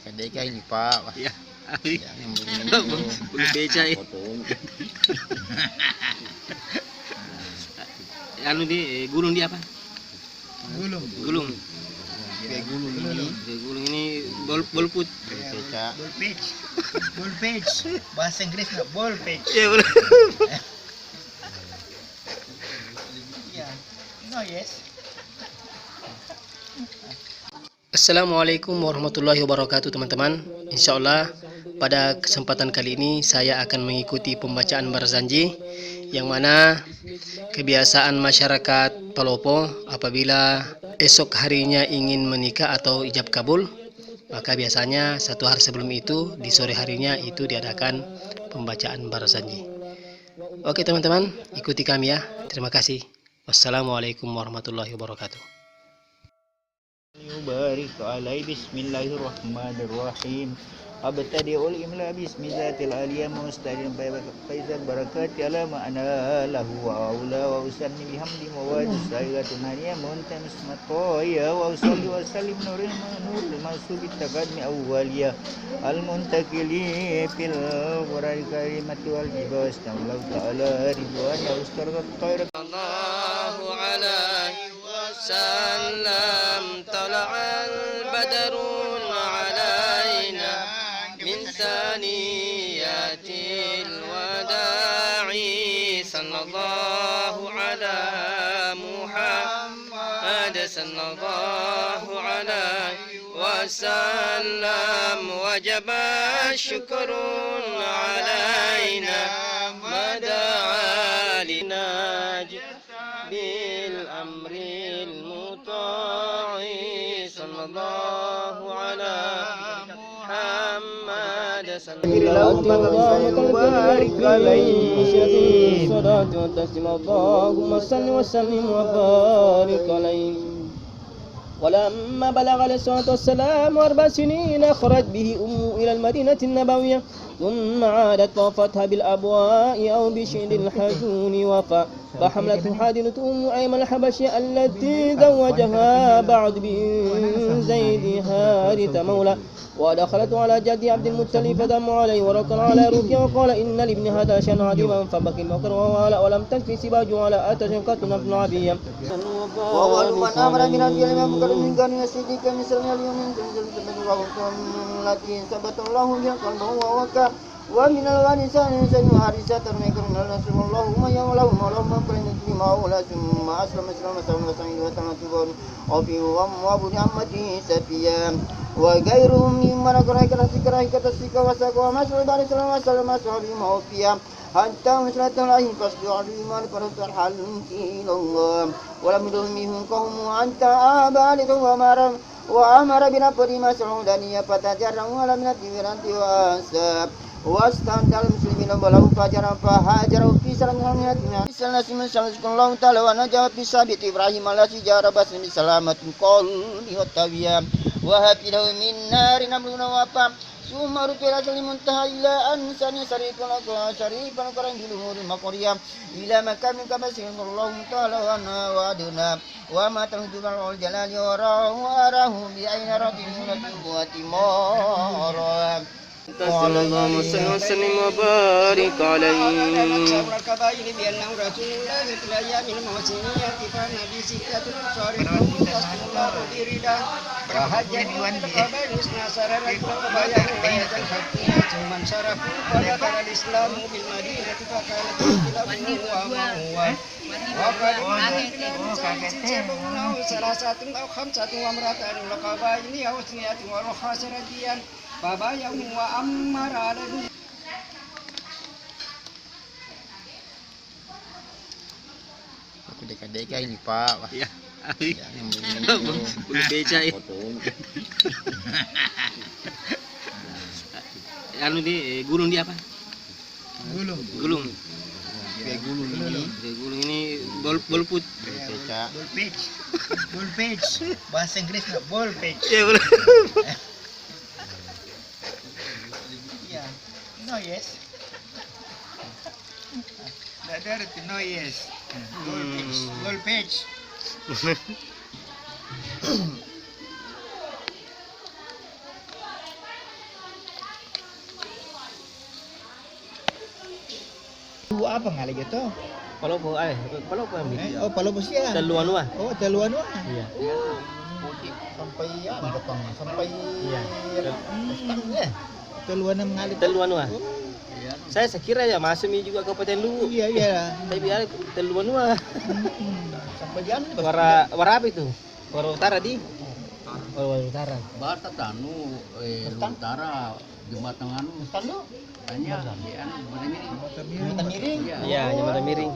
Kadeka ini Pak. Ya. Yang begini. Bulu beca ya. Anu di gulung di apa? Gulung. Gulung. Kayak gulung ini. Gulung ini bol put. Beca. Ball pitch. Ball pitch. Bahasa Inggris nggak ball pitch. Ya boleh. Iya. No yes. Assalamualaikum warahmatullahi wabarakatuh teman-teman. Insyaallah pada kesempatan kali ini saya akan mengikuti pembacaan barzanji, yang mana kebiasaan masyarakat Palopo apabila esok harinya ingin menikah atau ijab kabul, maka biasanya satu hari sebelum itu di sore harinya itu diadakan pembacaan barzanji. Oke teman-teman, ikuti kami ya. Terima kasih. Wassalamualaikum warahmatullahi wabarakatuh. يبارك علي بسم الله الرحمن الرحيم أبتدئ الإملاء بسم ذات العليا مستعين فإذا البركات على معنى له وأولى وأسلم بحمد مواد السائلة نانية منتمس مطايا وأصلي وسلم نور الموصول بالتقدم أوليا المنتقل في القرآن الكريمة والجبال الله تعالى رضوان وأسترد الطير الله عليه وسلم طلع البدر علينا من ثنيات الوداع صلى الله على محمد صلى الله عليه وسلم وجب الشكر علينا ما دعا لناجي بالأمر المطاع صلى الله على محمد صلى الله وبارك عليه الصلاة والتسليم اللهم صل وسلم وبارك عليه. ولما بلغ عليه الصلاة والسلام 4 سنين خرج به أمه إلى المدينة النبوية، ثم عادت فوفتها بالأبواء أو بشعر الحجون وفاء، فحملته حادثة أم أيمن الحبشية التي زوجها بعد بن زيد حارث مولى، ودخلت على جد عبد المطلب فدم عليه وركن على ركبه وقال إن لابن هذا شأن عظيما، فبكي البكر ووالى ولم تكفي سباج على أتشقت نفس عبيا. وأول من أمر من الدين من قبل من كان يسيدك مثل اليوم من تنزل التي ثبت الله بها قلبه ووكا ومن الغنسان سن حارسة ترميكم الرسول اللهم يا اللهم اللهم فرن بما ولا ثم أسلم وسعيد وتنتبون وفي وابو عمتي سفيا وغيرهم ممن كره كتسك وسق ومسر بعد سلام وسلم وسلم وفيا حتى مسرة العين فاصبر على الإيمان فرد الحل إلى الله ولم يدمهم قوم أنت آبالغ وأمر بنفر ما سعودانية فتجرهم على من الديران وأنساب واستند المسلمين بلغ فجرا فهاجروا في سلامها سلنا سمسكن الله تعالى ونجا في ثابت إبراهيم الذي جار بس بسلامة قلبي والتويا وهب له من نار نمرنا وفا ثم رفع إلى المنتهى إلا أن سني شريفا قرن بالأمور المقرية إلى مكان كبسر الله تعالى وعدنا وما تهدد الجلال وأراه بعين رب النبوة مارا. اللهم صل وسلم وبارك عليه. الكبائر بأنه رسول الله في الأيام الموسمية فالنبي ستة صارف تسكن الله بردا وحج القبائل اثنا عشر رجلا وبايع بيت الحكية ثم انصرفوا فدخل الإسلام بالمدينة فكانت اختلافه وما هو وقد سبعون ثلاثة أو 5 وامرأتان القبائل أو 2 ورخص رديا فبايعوا وأمر عليهم. Kadeka ini Pak. Ya. Yang begini. Bulu beca ya. Anu di gulung di apa? Gulung. Gulung. Kayak gulung ini. Gulung ini bol put. Beca. Ball pitch. Ball pitch. Bahasa Inggris nggak ball pitch. Ya boleh. Iya. No yes. Nggak ada arti no yes. Ball pitch. Ball pitch. Lu apa ngali gitu? Palopo yang bikin. Oh, Palopo siya. Teluan wah. Oh, Teluan wah. Iya. Sampai ya, sampai Iya. Teluan na mengalit. Teluan wah. Oh, Saya sekira ya Masumi juga Kabupaten Luwu. iya iya. Tapi ada Teluan wah. Sampai dian Wara apa itu? Wara Utara di. Oh, Wara Utara. Bata tanu utara jembatan anu Talo. tanya di anu mana ini Mata miring. Iya, Jembatan Miring.